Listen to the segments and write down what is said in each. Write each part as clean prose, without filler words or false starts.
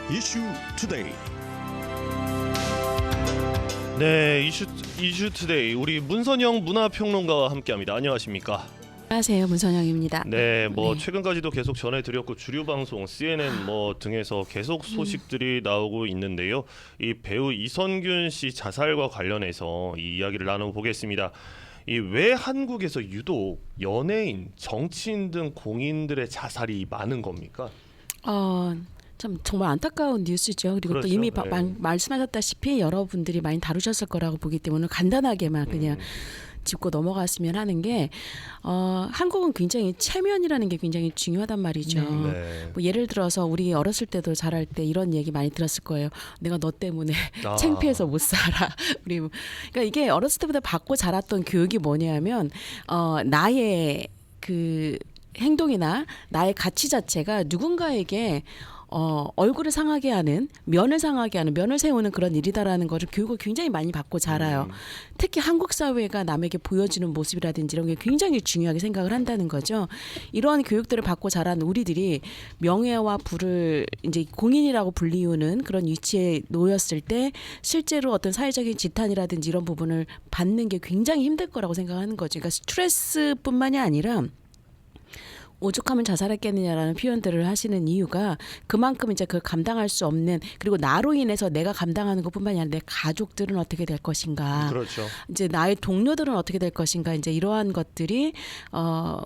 이슈 투데이. 네, 이슈 투데이 우리 문선영 문화평론가와 함께합니다. 안녕하십니까? 안녕하세요, 문선영입니다. 네, 최근까지도 계속 전해드렸고 주류 방송 CNN 등에서 계속 소식들이 나오고 있는데요. 이 배우 이선균 씨 자살과 관련해서 이 이야기를 나눠보겠습니다. 이 왜 한국에서 유독 연예인, 정치인 등 공인들의 자살이 많은 겁니까? 참 정말 안타까운 뉴스죠. 그리고 그렇죠. 또 이미 네. 말씀하셨다시피 여러분들이 많이 다루셨을 거라고 보기 때문에 간단하게만 그냥 짚고 넘어갔으면 하는 게 한국은 굉장히 체면이라는 게 굉장히 중요하단 말이죠. 네. 뭐 예를 들어서 우리 어렸을 때도 자랄 때 이런 얘기 많이 들었을 거예요. 내가 너 때문에 창피해서 못 살아. 그러니까 이게 어렸을 때부터 받고 자랐던 교육이 뭐냐면 나의 그 행동이나 나의 가치 자체가 누군가에게 얼굴을 상하게 하는, 면을 상하게 하는, 면을 세우는 그런 일이다라는 것을 교육을 굉장히 많이 받고 자라요. 특히 한국 사회가 남에게 보여주는 모습이라든지 이런 게 굉장히 중요하게 생각을 한다는 거죠. 이러한 교육들을 받고 자란 우리들이 명예와 부를 이제 공인이라고 불리우는 그런 위치에 놓였을 때 실제로 어떤 사회적인 지탄이라든지 이런 부분을 받는 게 굉장히 힘들 거라고 생각하는 거죠. 그러니까 스트레스뿐만이 아니라 오죽하면 자살했겠느냐라는 표현들을 하시는 이유가 그만큼 이제 그걸 감당할 수 없는, 그리고 나로 인해서 내가 감당하는 것뿐만이 아니라 내 가족들은 어떻게 될 것인가, 그렇죠. 이제 나의 동료들은 어떻게 될 것인가, 이제 이러한 것들이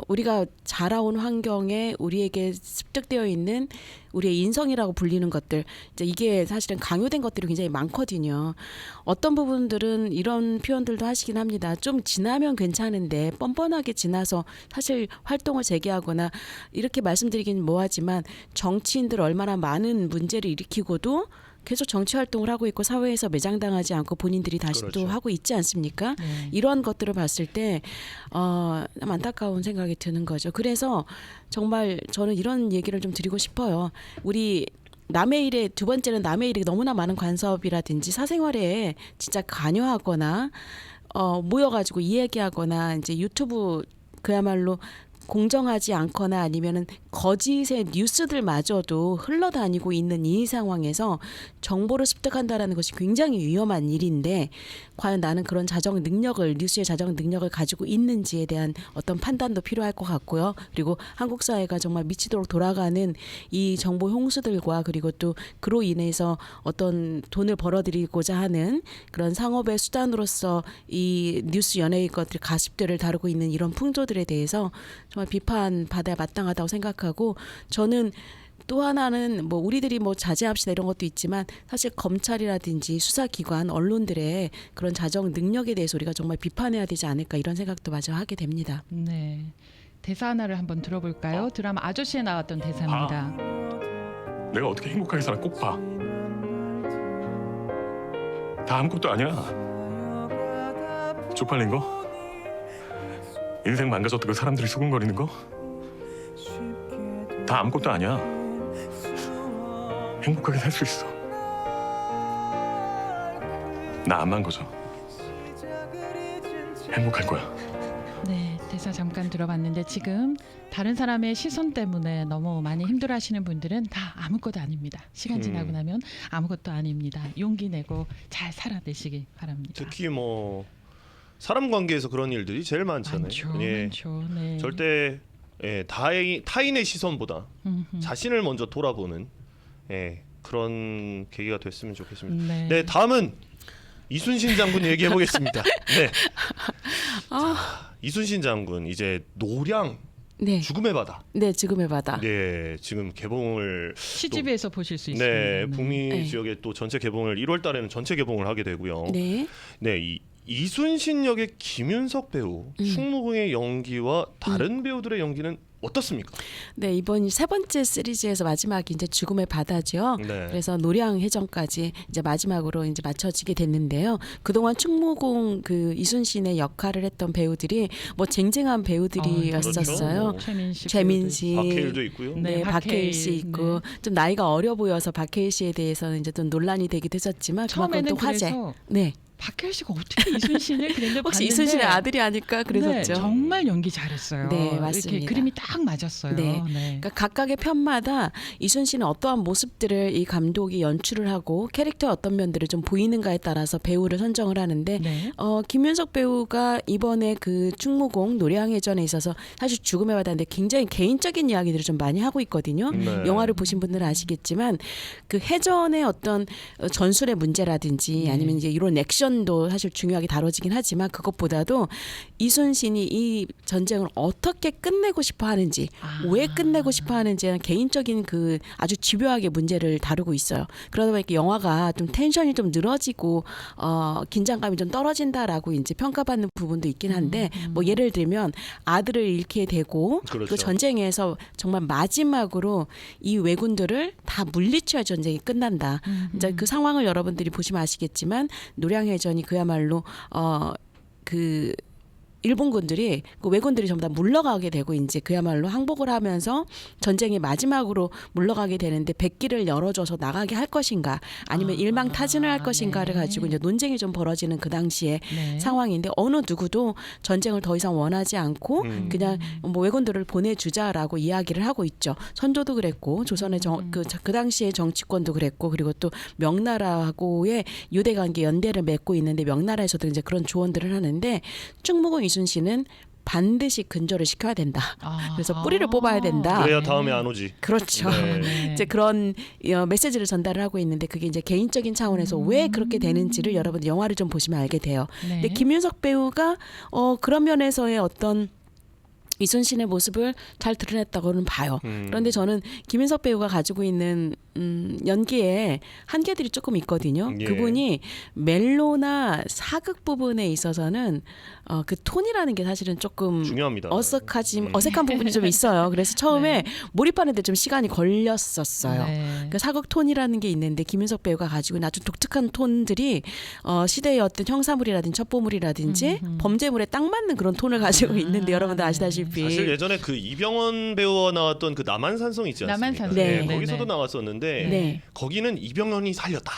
우리가 자라온 환경에 우리에게 습득되어 있는 우리의 인성이라고 불리는 것들, 이제 이게 사실은 강요된 것들이 굉장히 많거든요. 어떤 부분들은 이런 표현들도 하시긴 합니다. 좀 지나면 괜찮은데 뻔뻔하게 지나서 사실 활동을 재개하거나, 이렇게 말씀드리긴 뭐하지만 정치인들 얼마나 많은 문제를 일으키고도 계속 정치 활동을 하고 있고 사회에서 매장당하지 않고 본인들이 다시 그렇죠. 또 하고 있지 않습니까? 이런 것들을 봤을 때 참 안타까운 생각이 드는 거죠. 그래서 정말 저는 이런 얘기를 좀 드리고 싶어요. 우리 남의 일에, 두 번째는 남의 일에 너무나 많은 간섭이라든지 사생활에 진짜 관여하거나 모여가지고 이야기하거나, 이제 유튜브 그야말로 공정하지 않거나 아니면은 거짓의 뉴스들마저도 흘러다니고 있는 이 상황에서 정보를 습득한다라는 것이 굉장히 위험한 일인데, 과연 나는 그런 자정 능력을, 뉴스의 자정 능력을 가지고 있는지에 대한 어떤 판단도 필요할 것 같고요. 그리고 한국 사회가 정말 미치도록 돌아가는 이 정보 홍수들과, 그리고 또 그로 인해서 어떤 돈을 벌어들이고자 하는 그런 상업의 수단으로서 이 뉴스 연예인 것들, 가십들을 다루고 있는 이런 풍조들에 대해서 정말 비판받아야 마땅하다고 생각하고, 저는 또 하나는 우리들이 자제합시다 이런 것도 있지만, 사실 검찰이라든지 수사기관, 언론들의 그런 자정 능력에 대해서 우리가 정말 비판해야 되지 않을까, 이런 생각도 마저 하게 됩니다. 네, 대사 하나를 한번 들어볼까요? 드라마 아저씨에 나왔던 대사입니다. 내가 어떻게 행복하게 살아 꼭 봐. 다 아무것도 아니야. 쪽팔린 거? 인생 망가졌다고 사람들이 수군거리는 거? 다 아무것도 아니야. 행복하게 살 수 있어. 나 안 망가져. 행복할 거야. 네, 대사 잠깐 들어봤는데 지금 다른 사람의 시선 때문에 너무 많이 힘들어하시는 분들은 다 아무것도 아닙니다. 시간 지나고 나면 아무것도 아닙니다. 용기 내고 잘 살아내시기 바랍니다. 특히 사람 관계에서 그런 일들이 제일 많잖아요. 많죠. 네. 절대 타인의 시선보다 자신을 먼저 돌아보는 그런 계기가 됐으면 좋겠습니다. 네. 네, 다음은 이순신 장군 얘기해 보겠습니다. 네. 자, 이순신 장군 이제 노량 네, 죽음의 바다. 네, 지금의 바다. 네, 지금 개봉을 CGV에서 보실 수 있습니다. 네, 북미 네. 지역에 또 전체 개봉을 1월 달에는 전체 개봉을 하게 되고요. 네. 네, 이순신 역의 김윤석 배우, 충무공의 연기와 다른 배우들의 연기는 어떻습니까? 네, 이번 세 번째 시리즈에서 마지막이 이제 죽음의 바다죠. 네. 그래서 노량해전까지 이제 마지막으로 이제 맞춰지게 됐는데요. 그동안 충무공 그 이순신의 역할을 했던 배우들이 쟁쟁한 배우들이었었어요. 그렇죠. 최민식, 박해일도 있고요. 네, 박해일 씨 있고, 좀 나이가 어려 보여서 박해일 씨에 대해서는 이제 좀 논란이 되기도 했었지만, 그만큼 처음에는 또 화제. 그래서 네. 박해일 씨가 어떻게 이순신을 그랬는데 혹시 봤는데 이순신의 아들이 아닐까 그랬었죠. 네, 정말 연기 잘했어요. 네, 맞습니다. 이렇게 그림이 딱 맞았어요. 네. 그러니까 각각의 편마다 이순신은 어떠한 모습들을 이 감독이 연출을 하고 캐릭터의 어떤 면들을 좀 보이는가에 따라서 배우를 선정을 하는데 네. 김윤석 배우가 이번에 그 충무공 노량해전에 있어서 사실 죽음의 바다인데 굉장히 개인적인 이야기들을 좀 많이 하고 있거든요. 네. 영화를 보신 분들은 아시겠지만 그 해전의 어떤 전술의 문제라든지 네. 아니면 이제 이런 액션도 사실 중요하게 다뤄지긴 하지만 그것보다도 이순신이 이 전쟁을 어떻게 끝내고 싶어 하는지 왜 끝내고 싶어 하는지는 개인적인 그 아주 집요하게 문제를 다루고 있어요. 그러다 보니까 영화가 좀 텐션이 좀 늘어지고 긴장감이 좀 떨어진다라고 이제 평가받는 부분도 있긴 한데 뭐 예를 들면 아들을 잃게 되고 그렇죠. 그 전쟁에서 정말 마지막으로 이 왜군들을 다 물리쳐야 전쟁이 끝난다. 이제 그 상황을 여러분들이 보시면 아시겠지만 노량해전이 그야말로 그 일본군들이 그 왜군들이 전부 다 물러가게 되고 이제 그야말로 항복을 하면서 전쟁의 마지막으로 물러가게 되는데 백기를 열어줘서 나가게 할 것인가 아니면 일망타진을 할 것인가를 네. 가지고 이제 논쟁이 좀 벌어지는 그 당시에 네. 상황인데 어느 누구도 전쟁을 더 이상 원하지 않고 그냥 뭐 왜군들을 보내주자라고 이야기를 하고 있죠. 선조도 그랬고 조선의 그 당시의 정치권도 그랬고 그리고 또 명나라하고의 유대관계 연대를 맺고 있는데 명나라에서도 이제 그런 조언들을 하는데 충무공 이순신은 반드시 근절을 시켜야 된다. 그래서 뿌리를 뽑아야 된다. 그래야 다음에 안 오지. 그렇죠. 네. 이제 그런 메시지를 전달을 하고 있는데 그게 이제 개인적인 차원에서 왜 그렇게 되는지를 여러분 영화를 좀 보시면 알게 돼요. 네. 근데 김윤석 배우가 그런 면에서의 어떤 이순신의 모습을 잘 드러냈다고는 봐요. 그런데 저는 김윤석 배우가 가지고 있는 연기에 한계들이 조금 있거든요. 예. 그분이 멜로나 사극 부분에 있어서는 그 톤이라는 게 사실은 조금 중요합니다. 어색한 부분이 좀 있어요. 그래서 처음에 몰입하는데 좀 시간이 걸렸었어요. 네. 그 사극 톤이라는 게 있는데 김윤석 배우가 가지고 있는 아주 독특한 톤들이 시대의 어떤 형사물이라든지 첩보물이라든지 범죄물에 딱 맞는 그런 톤을 가지고 있는데 여러분들 아시다시피 사실 예전에 그 이병헌 배우와 나왔던 그 남한산성 있지 않습니까? 남한산성. 네. 거기서도 네. 나왔었는데 네. 거기는 이병헌이 살렸다.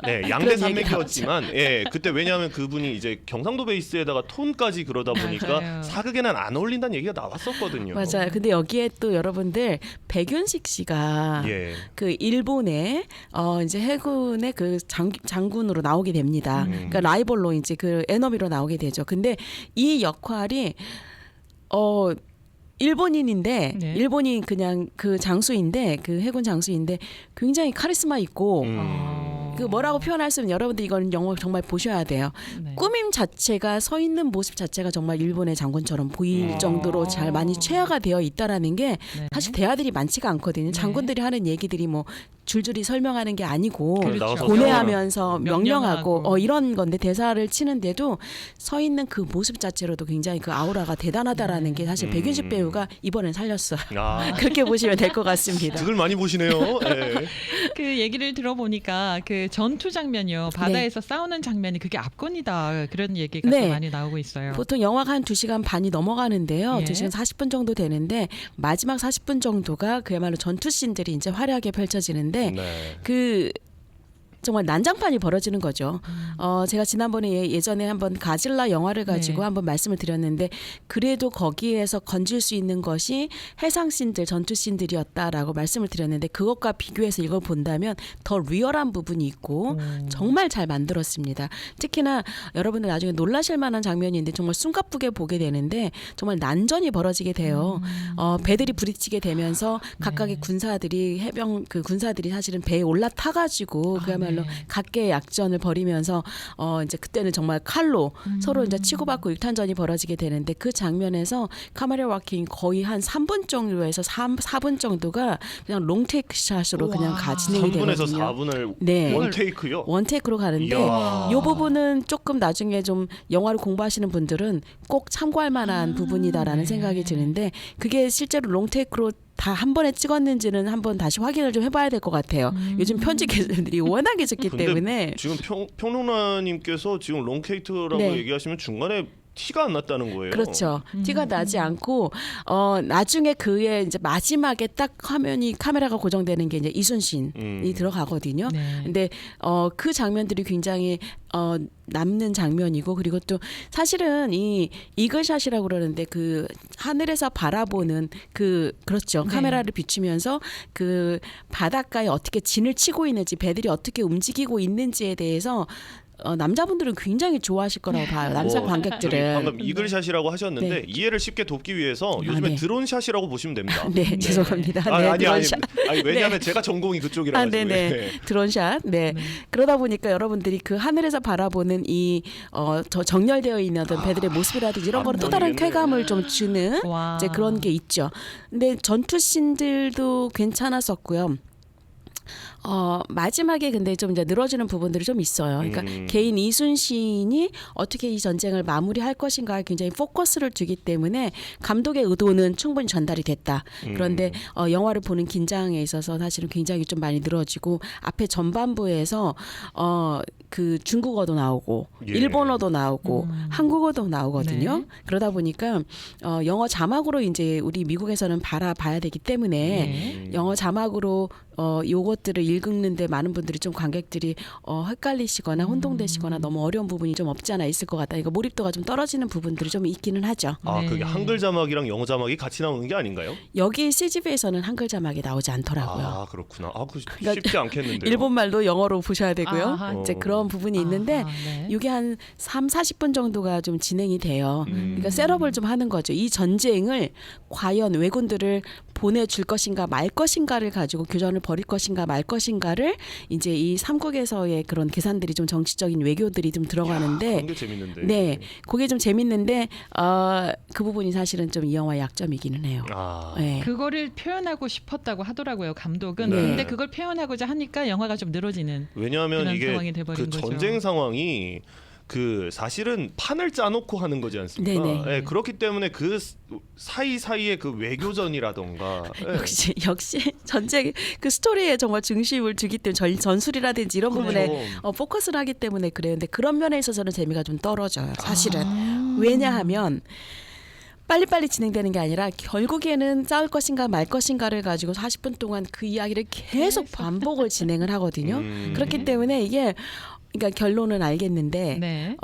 네, 양대 그런 얘기 산맥이었지만 그때 왜냐하면 그분이 이제 경상도 베이스에다가 톤까지 그러다 보니까 맞아요. 사극에는 안 어울린다는 얘기가 나왔었거든요. 맞아요. 근데 여기에 또 여러분들 백윤식 씨가 예. 그 일본의 이제 해군의 그 장군으로 나오게 됩니다. 그러니까 라이벌로 이제 그 에너미로 나오게 되죠. 근데 이 역할이 일본인인데 네. 일본인 그냥 그 장수인데 그 해군 장수인데 굉장히 카리스마 있고 그 뭐라고 표현할 수 있는 여러분들 이건 영화 정말 보셔야 돼요. 네. 꾸밈 자체가 서 있는 모습 자체가 정말 일본의 장군처럼 보일 정도로 잘 많이 체화가 되어 있다라는 게 네. 사실 대화들이 많지가 않거든요. 장군들이 하는 얘기들이 뭐 줄줄이 설명하는 게 아니고 그렇죠. 나와서 고뇌하면서 명령하고 명령하고. 이런 건데 대사를 치는데도 서 있는 그 모습 자체로도 굉장히 그 아우라가 대단하다라는 게 사실 백윤식 배우가 이번엔 살렸어요. 아, 그렇게 보시면 될 것 같습니다. 그걸 많이 보시네요. 예. 그 얘기를 들어보니까 그 전투 장면이요. 바다에서 싸우는 장면이 그게 압권이다. 그런 얘기가 네. 또 많이 나오고 있어요. 보통 영화가 한 2시간 반이 넘어가는데요. 예. 2시간 40분 정도 되는데 마지막 40분 정도가 그야말로 전투 씬들이 이제 화려하게 펼쳐지는데 네. 그 정말 난장판이 벌어지는 거죠. 제가 지난번에 예전에 한번 가질라 영화를 가지고 네. 한번 말씀을 드렸는데 그래도 거기에서 건질 수 있는 것이 해상 씬들, 전투 씬들이었다라고 말씀을 드렸는데 그것과 비교해서 이걸 본다면 더 리얼한 부분이 있고 정말 잘 만들었습니다. 특히나 여러분들 나중에 놀라실 만한 장면인데 정말 숨가쁘게 보게 되는데 정말 난전이 벌어지게 돼요. 배들이 부딪히게 되면서 각각의 군사들이 해병 그 군사들이 사실은 배에 올라타가지고 그야말로 각계의 약전을 벌이면서 이제 그때는 정말 칼로 서로 이제 치고받고 육탄전이 벌어지게 되는데 그 장면에서 카메라 워킹 거의 한 3분 정도에서 4분 정도가 그냥 롱테이크 샷으로 그냥 진행이 3분에서 되거든요. 4분을 네. 원테이크요. 원테이크로 가는데 이야. 이 부분은 조금 나중에 좀 영화를 공부하시는 분들은 꼭 참고할 만한 부분이다라는 생각이 드는데 그게 실제로 롱테이크로 다 한 번에 찍었는지는 한번 다시 확인을 좀 해봐야 될 것 같아요. 요즘 편집 기술들이 워낙에 좋기 근데 때문에 지금 평론가님께서 지금 롱케이트라고 네. 얘기하시면 중간에 티가 안 났다는 거예요. 그렇죠. 티가 나지 않고 나중에 그의 이제 마지막에 딱 카메라가 고정되는 게 이제 이순신이 들어가거든요. 네. 근데 그 장면들이 굉장히 남는 장면이고 그리고 또 사실은 이 이글샷이라고 그러는데 그 하늘에서 바라보는 그렇죠. 네. 카메라를 비추면서 그 바닷가에 어떻게 진을 치고 있는지 배들이 어떻게 움직이고 있는지에 대해서 남자분들은 굉장히 좋아하실 거라고 봐요. 남성 저기 관객들은. 방금 이글샷이라고 하셨는데 네. 이해를 쉽게 돕기 위해서 요즘에 네. 드론샷이라고 보시면 됩니다. 네, 죄송합니다. 아니, 네, 아니, 드론샷. 아니, 왜냐하면 제가 전공이 그쪽이라 가지고. 네네. 드론샷. 네. 그러다 보니까 여러분들이 그 하늘에서 바라보는 저 정렬되어 있는 어떤 배들의 모습이라든지 이런 거는 또 다른 보이겠네요. 쾌감을 좀 주는 와. 이제 그런 게 있죠. 근데 전투 씬들도 괜찮았었고요. 마지막에 근데 좀 이제 늘어지는 부분들이 좀 있어요. 그러니까 개인 이순신이 어떻게 이 전쟁을 마무리할 것인가에 굉장히 포커스를 두기 때문에 감독의 의도는 충분히 전달이 됐다. 그런데 영화를 보는 긴장에 있어서 사실은 굉장히 좀 많이 늘어지고 앞에 전반부에서 그 중국어도 나오고 예. 일본어도 나오고 한국어도 나오거든요. 네. 그러다 보니까 영어 자막으로 이제 우리 미국에서는 봐야 되기 때문에 네. 영어 자막으로 요것들을 읽는데 많은 분들이 좀 관객들이 헷갈리시거나 혼동되시거나 너무 어려운 부분이 좀 없지 않아 있을 것 같다. 그러니까 몰입도가 좀 떨어지는 부분들이 좀 있기는 하죠. 아, 네. 그게 한글 자막이랑 영어 자막이 같이 나오는 게 아닌가요? 여기 CGV에서는 한글 자막이 나오지 않더라고요. 아, 그렇구나. 아, 그 그러니까 쉽지 않겠는데요. 일본말도 영어로 보셔야 되고요. 아하. 이제 그런 부분이 있는데 아하, 네. 이게 한 40분 정도가 좀 진행이 돼요. 그러니까 셋업을 좀 하는 거죠. 이 전쟁을 과연 왜군들을 보내줄 것인가 말 것인가를 가지고 교전을 벌일 것인가 말 것인가를 이제 이 삼국에서의 그런 계산들이 좀 정치적인 외교들이 좀 들어가는데 그런 게 재밌는데. 네, 그게 좀 재밌는데 그 부분이 사실은 좀 이 영화의 약점이기는 해요. 아, 네. 그거를 표현하고 싶었다고 하더라고요 감독은. 네. 근데 그걸 표현하고자 하니까 영화가 좀 늘어지는. 왜냐하면 그런 이게 상황이 돼버린 그 거죠. 전쟁 상황이 그 사실은 판을 짜놓고 하는 거지 않습니까? 네네. 예, 그렇기 때문에 그 사이사이의 그 외교전이라던가 예. 역시 전쟁 그 스토리에 정말 중심을 두기 때문에 전술이라든지 이런 부분에 그렇죠. 포커스를 하기 때문에 그래요. 근데 그런 면에 있어서는 재미가 좀 떨어져요. 사실은. 아. 왜냐하면 빨리빨리 진행되는 게 아니라 결국에는 싸울 것인가 말 것인가를 가지고 40분 동안 그 이야기를 계속 반복을 진행을 하거든요. 그렇기 때문에 이게 그러니까 결론은 알겠는데 네.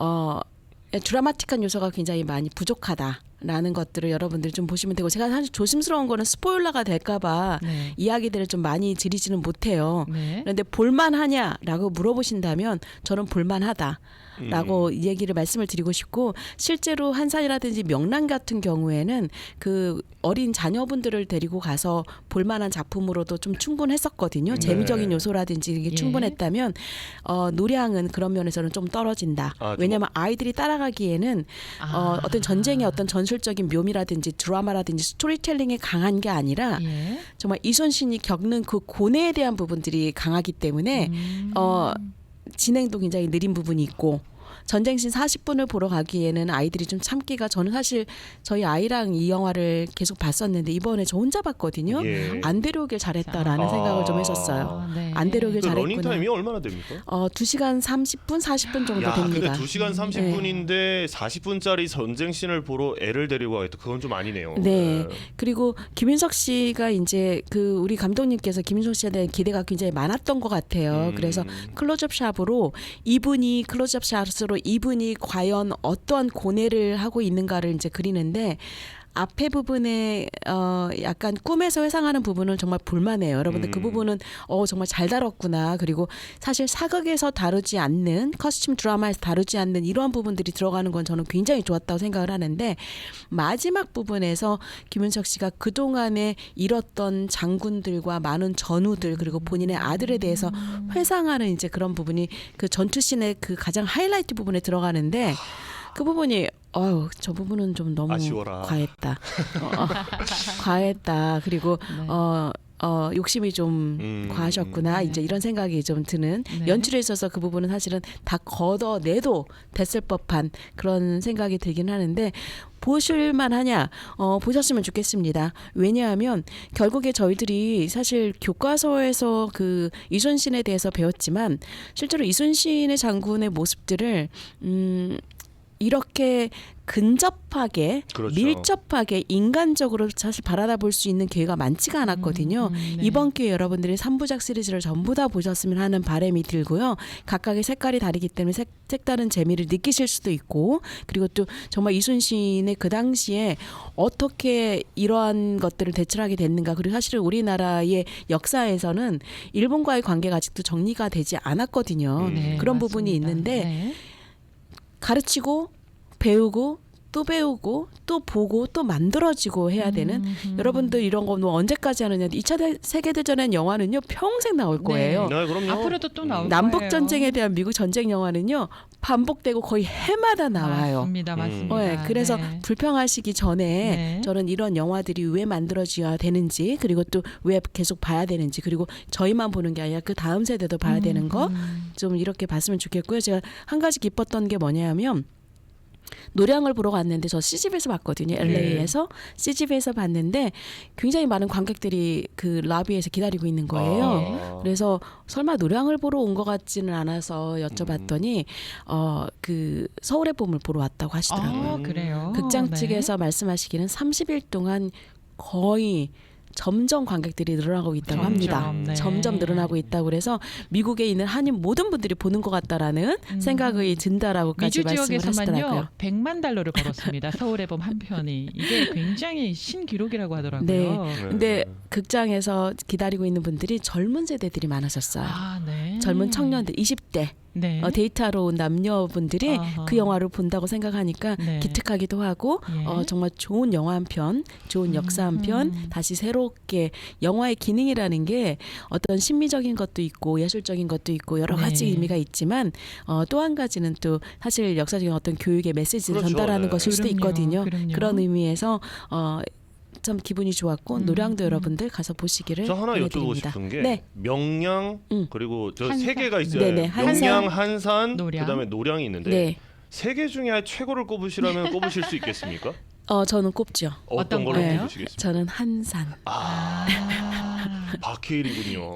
드라마틱한 요소가 굉장히 많이 부족하다라는 것들을 여러분들이 좀 보시면 되고 제가 사실 조심스러운 거는 스포일러가 될까봐 네. 이야기들을 좀 많이 드리지는 못해요. 네. 그런데 볼만하냐라고 물어보신다면 저는 볼만하다. 라고 얘기를 말씀을 드리고 싶고 실제로 한산이라든지 명란 같은 경우에는 그 어린 자녀분들을 데리고 가서 볼만한 작품으로도 좀 충분했었거든요. 재미적인 요소라든지 이게 예. 충분했다면 노량은 그런 면에서는 좀 떨어진다. 아, 왜냐하면 아이들이 따라가기에는 어떤 전쟁의 어떤 전술적인 묘미라든지 드라마라든지 스토리텔링이 강한 게 아니라 예. 정말 이순신이 겪는 그 고뇌에 대한 부분들이 강하기 때문에 진행도 굉장히 느린 부분이 있고 전쟁신 40분을 보러 가기에는 아이들이 좀 참기가 저는 사실 저희 아이랑 이 영화를 계속 봤었는데 이번에 저 혼자 봤거든요. 예. 안 데려오길 잘했다라는 아. 생각을 좀 했었어요. 네. 안 데려오길 그 러닝 잘했구나. 타임이 얼마나 됩니까? 2시간 30분, 40분 정도 야, 근데 됩니다. 2시간 30분인데 40분짜리 전쟁 씬을 보러 애를 데리고 가겠다. 그건 좀 아니네요. 네. 그리고 김윤석 씨가 이제 그 우리 감독님께서 김윤석 씨에 대한 기대가 굉장히 많았던 것 같아요. 그래서 클로즈업 샷으로 클로즈업 샷으로 이분이 과연 어떠한 고뇌를 하고 있는가를 이제 그리는데 앞에 부분에 약간 꿈에서 회상하는 부분은 정말 볼만해요. 여러분들 그 부분은 정말 잘 다뤘구나. 그리고 사실 사극에서 다루지 않는 커스튬 드라마에서 다루지 않는 이러한 부분들이 들어가는 건 저는 굉장히 좋았다고 생각을 하는데 마지막 부분에서 김윤석 씨가 그동안에 잃었던 장군들과 많은 전우들 그리고 본인의 아들에 대해서 회상하는 이제 그런 부분이 그 전투씬의 그 가장 하이라이트 부분에 들어가는데 그 부분이 저 부분은 좀 너무 아쉬워라. 과했다. 과했다. 그리고 네. 욕심이 좀 과하셨구나. 이제 이런 생각이 좀 드는 네. 연출에 있어서 그 부분은 사실은 다 걷어내도 됐을 법한 그런 생각이 들긴 하는데 보실만 하냐? 보셨으면 좋겠습니다. 왜냐하면 결국에 저희들이 사실 교과서에서 그 이순신에 대해서 배웠지만 실제로 이순신의 장군의 모습들을 이렇게 근접하게 그렇죠. 밀접하게 인간적으로 사실 바라볼 수 있는 기회가 많지가 않았거든요. 네. 이번 기회에 여러분들이 3부작 시리즈를 전부 다 보셨으면 하는 바람이 들고요. 각각의 색깔이 다르기 때문에 색다른 재미를 느끼실 수도 있고, 그리고 또 정말 이순신의 그 당시에 어떻게 이러한 것들을 대처하게 됐는가, 그리고 사실은 우리나라의 역사에서는 일본과의 관계가 아직도 정리가 되지 않았거든요. 네, 그런 부분이 맞습니다. 있는데 네. 가르치고 배우고 또 배우고 또 보고 또 만들어지고 해야 되는, 여러분들 이런 거 뭐 언제까지 하느냐. 2차 세계대전의 영화는요 평생 나올 거예요. 네, 그럼요. 앞으로도 또 나올 남북 거예요. 전쟁에 대한 미국 전쟁 영화는요 반복되고 거의 해마다 나와요. 맞습니다, 맞습니다. 네, 그래서 네. 불평하시기 전에 네. 저는 이런 영화들이 왜 만들어져야 되는지, 그리고 또 왜 계속 봐야 되는지, 그리고 저희만 보는 게 아니라 그 다음 세대도 봐야 되는 거 좀 이렇게 봤으면 좋겠고요. 제가 한 가지 기뻤던 게 뭐냐면 노량을 보러 갔는데 저 CGV에서 봤거든요. LA에서 CGV에서 봤는데 굉장히 많은 관객들이 그 라비에서 기다리고 있는 거예요. 그래서 설마 노량을 보러 온 것 같지는 않아서 여쭤봤더니 그 서울의 봄을 보러 왔다고 하시더라고요. 그래요. 극장 네. 측에서 말씀하시기는 30일 동안 거의 점점 관객들이 늘어나고 있다고 합니다. 네. 점점 늘어나고 있다고 그래서 미국에 있는 한인 모든 분들이 보는 것 같다라는 생각이 든다라고까지 미주 말씀을 하시더라고요. 지역에서만요 100만 달러를 벌었습니다. 서울의 봄 한 편이 이게 굉장히 신기록이라고 하더라고요. 네. 근데 극장에서 기다리고 있는 분들이 젊은 세대들이 많으셨어요. 네. 젊은 청년들 20대 네. 데이트하러 온 남녀분들이 아하. 그 영화를 본다고 생각하니까 네. 기특하기도 하고 예. 정말 좋은 영화 한 편, 좋은 역사 한 편, 다시 새롭게 영화의 기능이라는 게 어떤 심미적인 것도 있고 예술적인 것도 있고 여러 가지 네. 의미가 있지만 또 한 가지는 또 사실 역사적인 어떤 교육의 메시지를 그렇죠. 전달하는 네. 것일 수도 그럼요. 있거든요. 그럼요. 그런 의미에서 참 기분이 좋았고 노량도 여러분들 가서 보시기를 저 하나 여쭤보고 권해드립니다. 싶은 게 네. 명량 음. 그리고 저 한산. 세 개가 있어요. 네네, 명량, 한산. 한산, 노량. 그다음에 노량이 있는데 네. 세 개 중에 최고를 꼽으시라면 꼽으실 수 있겠습니까? 저는 꼽죠. 어떤 걸로 거예요? 꼽으시겠습니까? 저는 한산. 박해일이군요.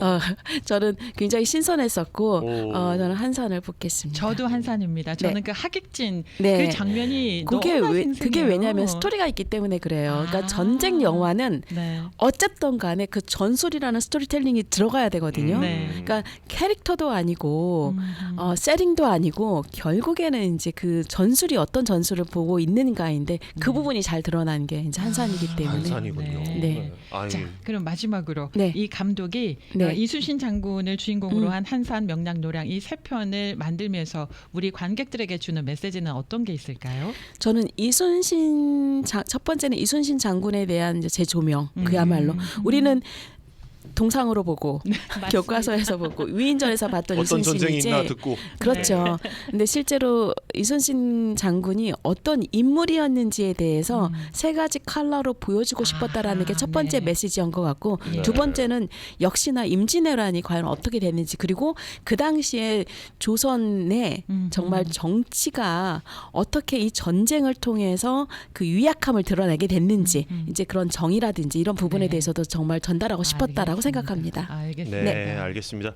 저는 굉장히 신선했었고 오. 저는 한산을 뽑겠습니다. 저도 한산입니다. 저는 네. 그 하객진 네. 그 장면이 그게 너무 그게 왜냐하면 스토리가 있기 때문에 그래요. 그러니까 전쟁 영화는 네. 어쨌든 간에 그 전술이라는 스토리텔링이 들어가야 되거든요. 네. 그러니까 캐릭터도 아니고 세팅도 아니고 결국에는 이제 그 전술이 어떤 전술을 보고 있는가인데 그 부분이 잘 드러나는 게 이제 한산이기 때문에. 한산이군요. 네. 아유. 자, 그럼 마지막으로 네. 이 감독이 네. 이순신 장군을 주인공으로 한 한산, 명량, 노량 이 세 편을 만들면서 우리 관객들에게 주는 메시지는 어떤 게 있을까요? 저는 첫 번째는 이순신 장군에 대한 이제 재조명, 그야말로 우리는 동상으로 보고 교과서에서 보고 위인전에서 봤던 어떤 전쟁이 이순신이지. 있나 듣고 그렇죠. 근데 실제로 이순신 장군이 어떤 인물이었는지에 대해서 세 가지 컬러로 보여주고 싶었다라는 게 첫 번째 네. 메시지인 것 같고 네. 두 번째는 역시나 임진왜란이 과연 어떻게 됐는지, 그리고 그 당시에 조선의 정말 정치가 어떻게 이 전쟁을 통해서 그 유약함을 드러내게 됐는지 이제 그런 정의라든지 이런 부분에 네. 대해서도 정말 전달하고 싶었다라고 생각합니다. 알겠습니다. 네, 알겠습니다.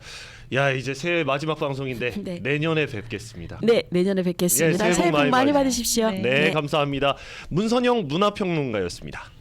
야, 이제 새해 마지막 방송인데 네. 내년에 뵙겠습니다. 네, 내년에 뵙겠습니다. 예, 새해 복 새해 복 많이 많이 받으십시오. 받으십시오. 네. 네, 감사합니다. 문선영 문화평론가였습니다.